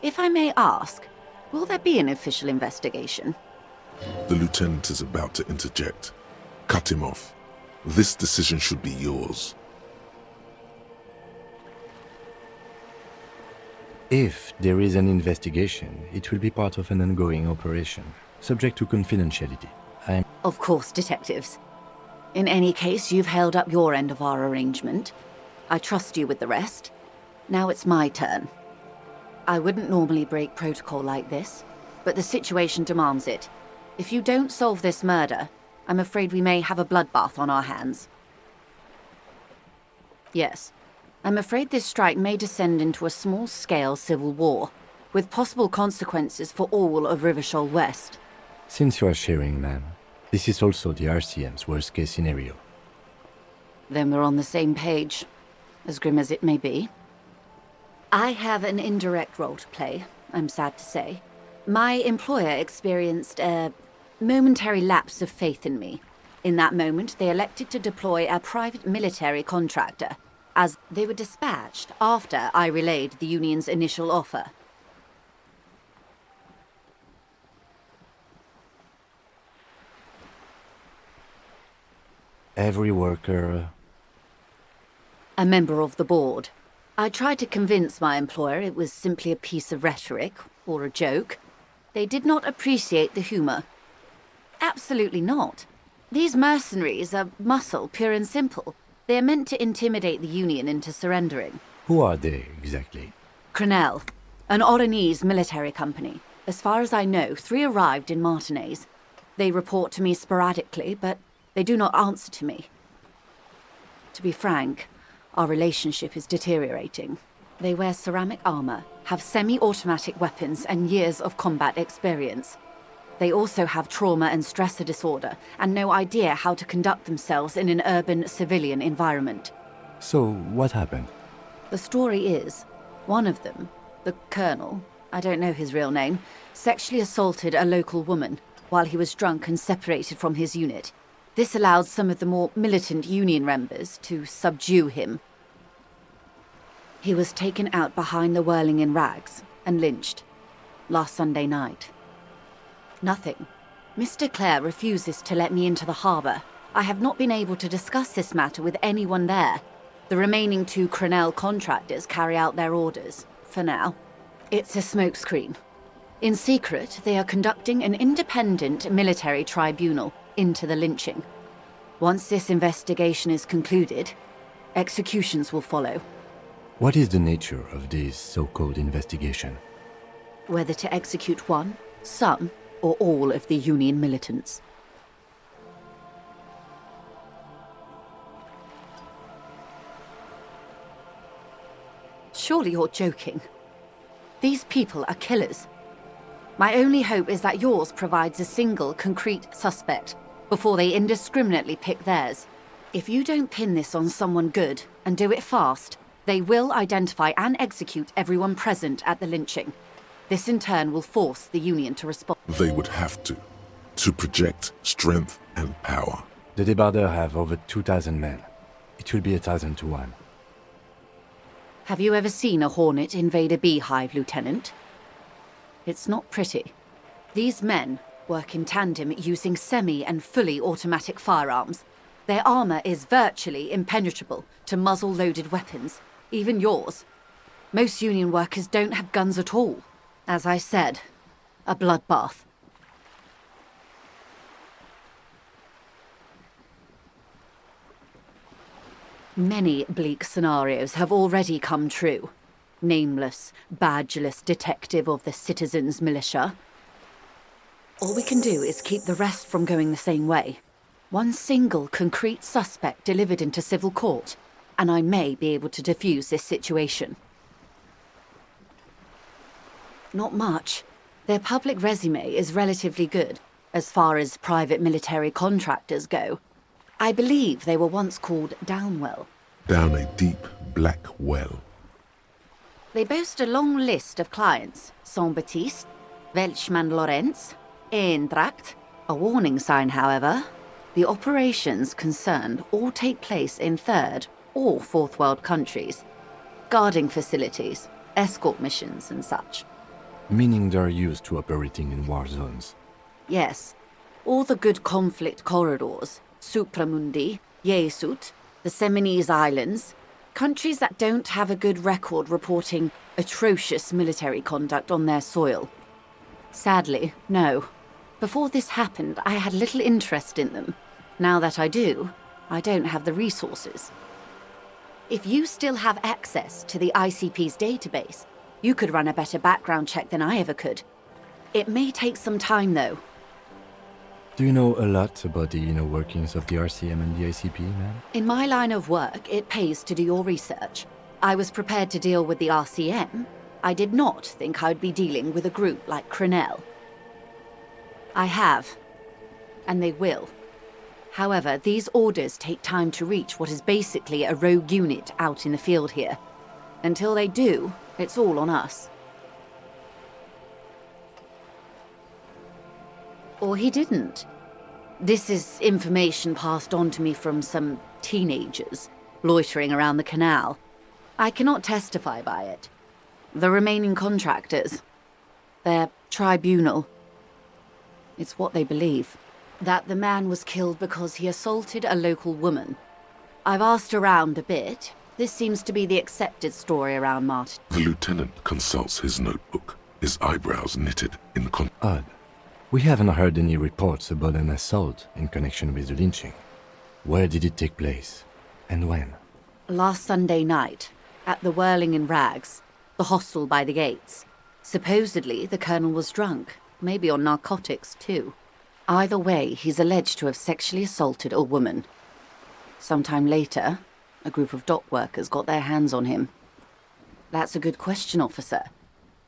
If I may ask, will there be an official investigation? The lieutenant is about to interject. Cut him off. This decision should be yours. If there is an investigation, it will be part of an ongoing operation, subject to confidentiality. Of course, detectives. In any case, you've held up your end of our arrangement. I trust you with the rest. Now it's my turn. I wouldn't normally break protocol like this, but the situation demands it. If you don't solve this murder, I'm afraid we may have a bloodbath on our hands. Yes, I'm afraid this strike may descend into a small-scale civil war, with possible consequences for all of Rivershoal West. Since you are sharing, ma'am, this is also the RCM's worst-case scenario. Then we're on the same page, as grim as it may be. I have an indirect role to play, I'm sad to say. My employer experienced a momentary lapse of faith in me. In that moment, they elected to deploy a private military contractor, as they were dispatched after I relayed the Union's initial offer. Every worker... A member of the board. I tried to convince my employer it was simply a piece of rhetoric, or a joke. They did not appreciate the humor. Absolutely not. These mercenaries are muscle, pure and simple. They are meant to intimidate the Union into surrendering. Who are they, exactly? Crenell, an Oranese military company. As far as I know, 3 arrived in Martinez. They report to me sporadically, but they do not answer to me. To be frank, Our relationship is deteriorating. They wear ceramic armor, have semi-automatic weapons, and years of combat experience. They also have trauma and stressor disorder, and no idea how to conduct themselves in an urban civilian environment. So, what happened? The story is, one of them, the colonel, I don't know his real name, sexually assaulted a local woman while he was drunk and separated from his unit. This allowed some of the more militant Union members to subdue him. He was taken out behind the whirling in rags and lynched last Sunday night. Nothing. Mr. Clare refuses to let me into the harbour. I have not been able to discuss this matter with anyone there. The remaining 2 Crenell contractors carry out their orders, for now. It's a smokescreen. In secret, they are conducting an independent military tribunal into the lynching. Once this investigation is concluded, executions will follow. What is the nature of this so-called investigation? Whether to execute one, some, or all of the Union militants. Surely you're joking. These people are killers. My only hope is that yours provides a single, concrete suspect before they indiscriminately pick theirs. If you don't pin this on someone good, and do it fast, they will identify and execute everyone present at the lynching. This in turn will force the Union to respond. They would have to project strength and power. The débardeurs have over 2,000 men. It will be 1,000 to 1. Have you ever seen a hornet invade a beehive, Lieutenant? It's not pretty. These men work in tandem using semi- and fully automatic firearms. Their armor is virtually impenetrable to muzzle-loaded weapons, even yours. Most Union workers don't have guns at all. As I said, a bloodbath. Many bleak scenarios have already come true. Nameless, badgeless detective of the citizens' militia. All we can do is keep the rest from going the same way. One single concrete suspect delivered into civil court, and I may be able to defuse this situation. Not much. Their public resume is relatively good, as far as private military contractors go. I believe they were once called Downwell. Down a deep, black well. They boast a long list of clients. Saint-Baptiste, Welchman-Lorenz, Eintracht. A warning sign, however. The operations concerned all take place in third or fourth world countries. Guarding facilities, escort missions and such. Meaning they're used to operating in war zones. Yes. All the good conflict corridors, Supramundi, Yesut, the Seminese Islands, countries that don't have a good record reporting atrocious military conduct on their soil. Sadly, no. Before this happened, I had little interest in them. Now that I do, I don't have the resources. If you still have access to the ICP's database, you could run a better background check than I ever could. It may take some time, though. Do you know a lot about the inner workings of the RCM and the ICP, ma'am? In my line of work, it pays to do your research. I was prepared to deal with the RCM. I did not think I'd be dealing with a group like Crenell. I have, and they will. However, these orders take time to reach what is basically a rogue unit out in the field here. Until they do, it's all on us. Or he didn't. This is information passed on to me from some teenagers loitering around the canal. I cannot testify by it. The remaining contractors, their tribunal, it's what they believe. That the man was killed because he assaulted a local woman. I've asked around a bit. This seems to be the accepted story around Martin. The lieutenant consults his notebook, his eyebrows knitted in Odd. We haven't heard any reports about an assault in connection with the lynching. Where did it take place? And when? Last Sunday night, at the Whirling in Rags, the hostel by the gates. Supposedly, the colonel was drunk, maybe on narcotics too. Either way, he's alleged to have sexually assaulted a woman. Sometime later, a group of dock workers got their hands on him? That's a good question, officer.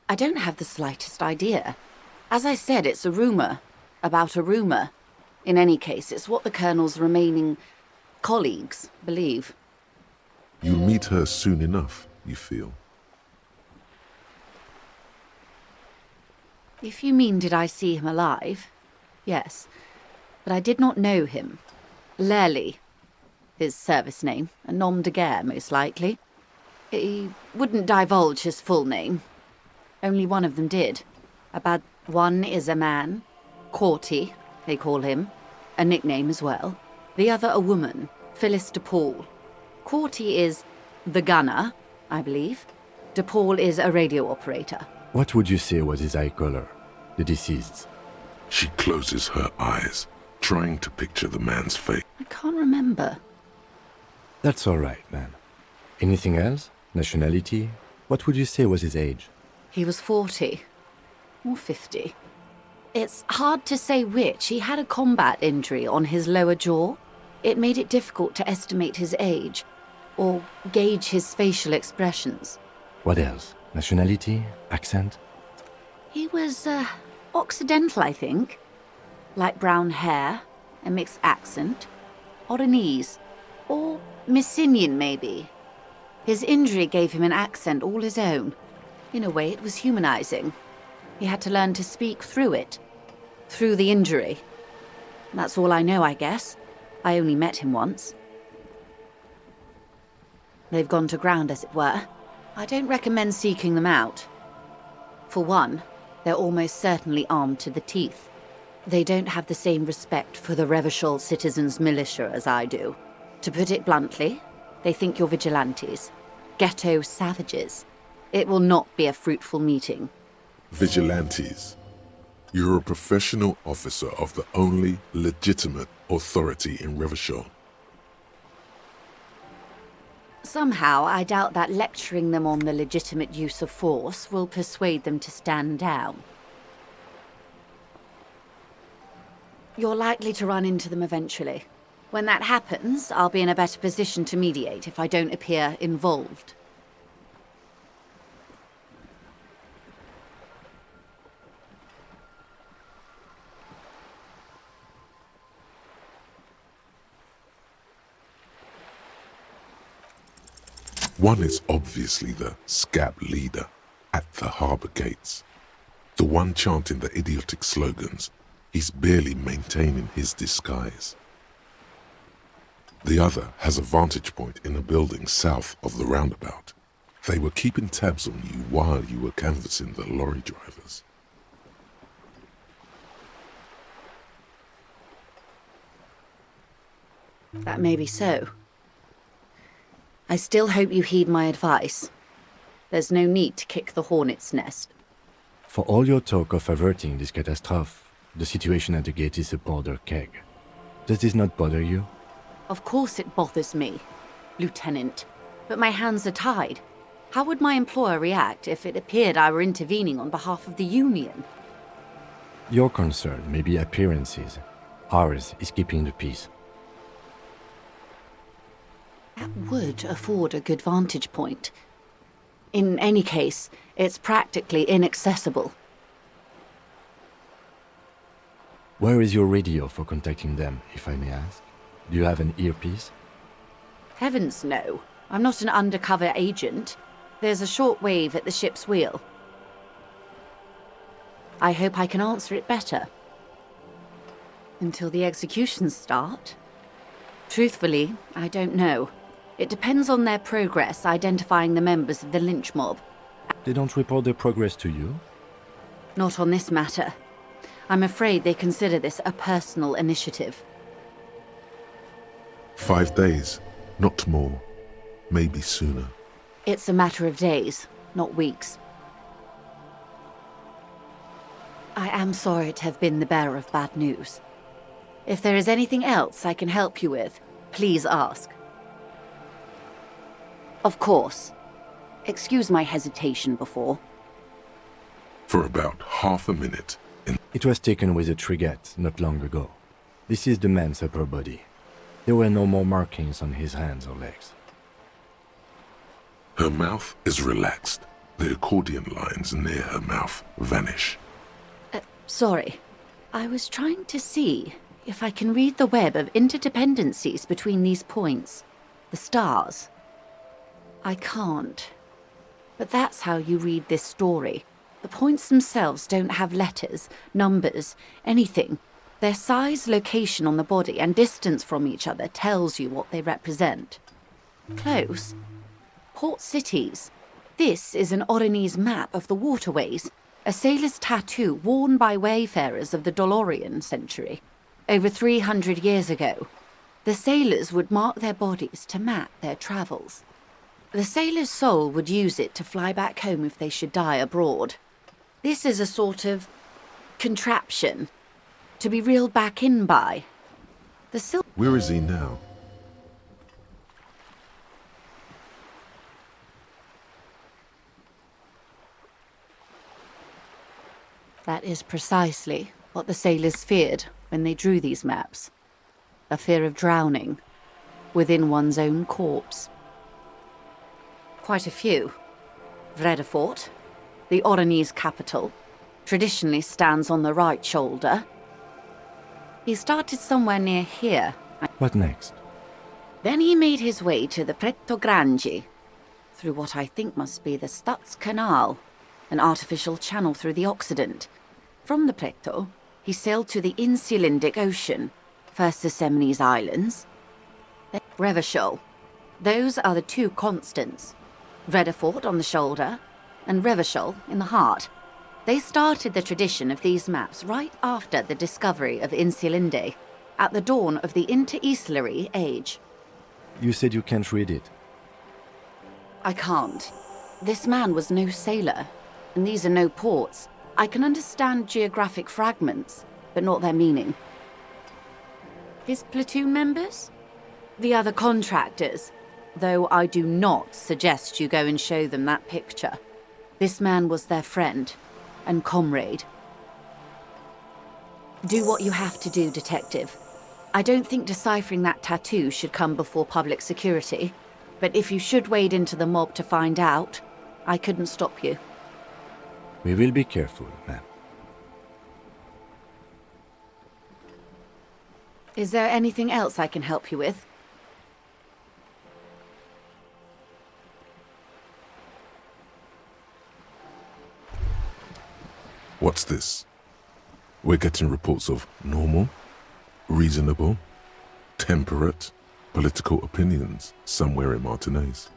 I don't have the slightest idea. As I said, it's a rumour about a rumour. In any case, it's what the Colonel's remaining colleagues believe. You'll meet her soon enough, you feel? If you mean did I see him alive, yes. But I did not know him. Lely, his service name, a nom de guerre, most likely. He wouldn't divulge his full name. Only one of them did. About one is a man, Corty, they call him, a nickname as well. The other a woman, Phyllis DePaul. Corty is the gunner, I believe. DePaul is a radio operator. What would you say was his eye color, the deceased's? She closes her eyes, trying to picture the man's face. I can't remember. That's all right, ma'am. Anything else? Nationality? What would you say was his age? He was 40. Or 50. It's hard to say which. He had a combat injury on his lower jaw. It made it difficult to estimate his age, or gauge his facial expressions. What else? Nationality? Accent? He was, Occidental, I think. Light brown hair, a mixed accent, Oranese, or Messinian, maybe. His injury gave him an accent all his own. In a way, it was humanizing. He had to learn to speak through it. Through the injury. That's all I know, I guess. I only met him once. They've gone to ground, as it were. I don't recommend seeking them out. For one, they're almost certainly armed to the teeth. They don't have the same respect for the Revachol citizens' militia as I do. To put it bluntly, they think you're vigilantes. Ghetto savages. It will not be a fruitful meeting. Vigilantes. You're a professional officer of the only legitimate authority in Revachol. Somehow, I doubt that lecturing them on the legitimate use of force will persuade them to stand down. You're likely to run into them eventually. When that happens, I'll be in a better position to mediate if I don't appear involved. One is obviously the scab leader at the harbour gates. The one chanting the idiotic slogans. He's barely maintaining his disguise. The other has a vantage point in a building south of the roundabout. They were keeping tabs on you while you were canvassing the lorry drivers. That may be so. I still hope you heed my advice. There's no need to kick the hornet's nest. For all your talk of averting this catastrophe, the situation at the gate is a powder keg. Does this not bother you? Of course it bothers me, Lieutenant. But my hands are tied. How would my employer react if it appeared I were intervening on behalf of the Union? Your concern may be appearances. Ours is keeping the peace. That would afford a good vantage point. In any case, it's practically inaccessible. Where is your radio for contacting them, if I may ask? Do you have an earpiece? Heavens no. I'm not an undercover agent. There's a shortwave at the ship's wheel. I hope I can answer it better. Until the executions start? Truthfully, I don't know. It depends on their progress identifying the members of the lynch mob. They don't report their progress to you? Not on this matter. I'm afraid they consider this a personal initiative. 5 days, not more. Maybe sooner. It's a matter of days, not weeks. I am sorry to have been the bearer of bad news. If there is anything else I can help you with, please ask. Of course. Excuse my hesitation before. For about half a minute. It was taken with a trigette not long ago. This is the man's upper body. There were no more markings on his hands or legs. Her mouth is relaxed. The accordion lines near her mouth vanish. Sorry. I was trying to see if I can read the web of interdependencies between these points. The stars. I can't. But that's how you read this story. The points themselves don't have letters, numbers, anything. Their size, location on the body, and distance from each other tells you what they represent. Close. Port cities. This is an Oronese map of the waterways, a sailor's tattoo worn by wayfarers of the Dolorian century. Over 300 years ago, the sailors would mark their bodies to map their travels. The sailor's soul would use it to fly back home if they should die abroad. This is a sort of contraption to be reeled back in by. Where is he now? That is precisely what the sailors feared when they drew these maps. A fear of drowning within one's own corpse. Quite a few. Vredefort, the Oronese capital, traditionally stands on the right shoulder. He started somewhere near here. What next? Then he made his way to the Pretto Grande, through what I think must be the Stutz Canal, an artificial channel through the Occident. From the Pretto, he sailed to the Insulindic Ocean, first the Semines Islands, then Revachol. Those are the two constants, Vredefort on the shoulder and Revachol in the heart. They started the tradition of these maps right after the discovery of Insulinde, at the dawn of the Interinsulary Age. You said you can't read it. I can't. This man was no sailor, and these are no ports. I can understand geographic fragments, but not their meaning. His platoon members? The other contractors, though I do not suggest you go and show them that picture. This man was their friend and comrade. Do what you have to do, detective. I don't think deciphering that tattoo should come before public security, but if you should wade into the mob to find out, I couldn't stop you. We will be careful, ma'am. Is there anything else I can help you with? What's this? We're getting reports of normal, reasonable, temperate political opinions somewhere in Martinaise.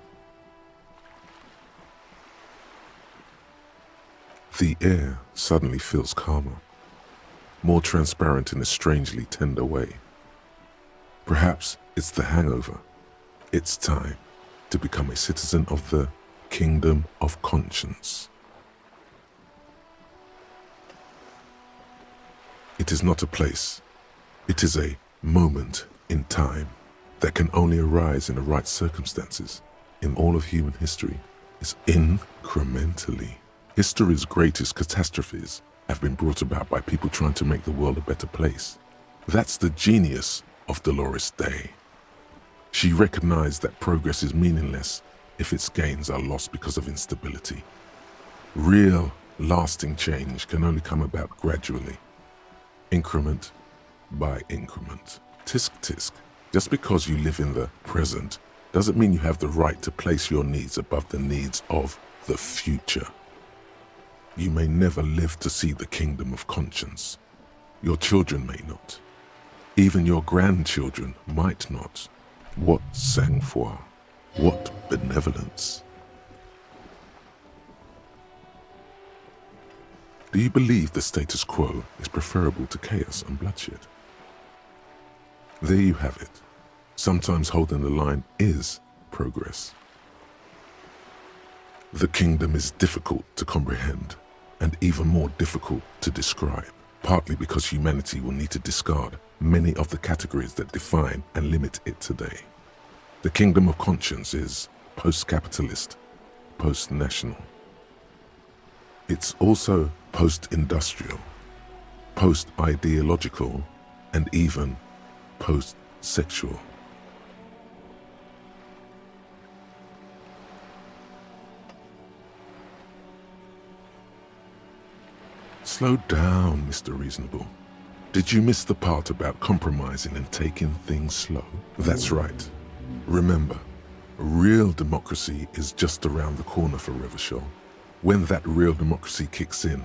The air suddenly feels calmer, more transparent in a strangely tender way. Perhaps it's the hangover. It's time to become a citizen of the kingdom of conscience. It is not a place. It is a moment in time that can only arise in the right circumstances in all of human history is incrementally. History's greatest catastrophes have been brought about by people trying to make the world a better place. That's the genius of Dolores Day. She recognized that progress is meaningless if its gains are lost because of instability. Real, lasting change can only come about gradually, increment by increment. Tisk tisk. Just because you live in the present doesn't mean you have the right to place your needs above the needs of the future. You may never live to see the kingdom of conscience. Your children may not. Even your grandchildren might not. What sang-froid? What benevolence? Do you believe the status quo is preferable to chaos and bloodshed? There you have it. Sometimes holding the line is progress. The kingdom is difficult to comprehend and even more difficult to describe, partly because humanity will need to discard many of the categories that define and limit it today. The kingdom of conscience is post-capitalist, post-national. It's also post-industrial, post-ideological, and even post-sexual. Slow down, Mr. Reasonable. Did you miss the part about compromising and taking things slow? That's right. Remember, real democracy is just around the corner for Revachol. When that real democracy kicks in,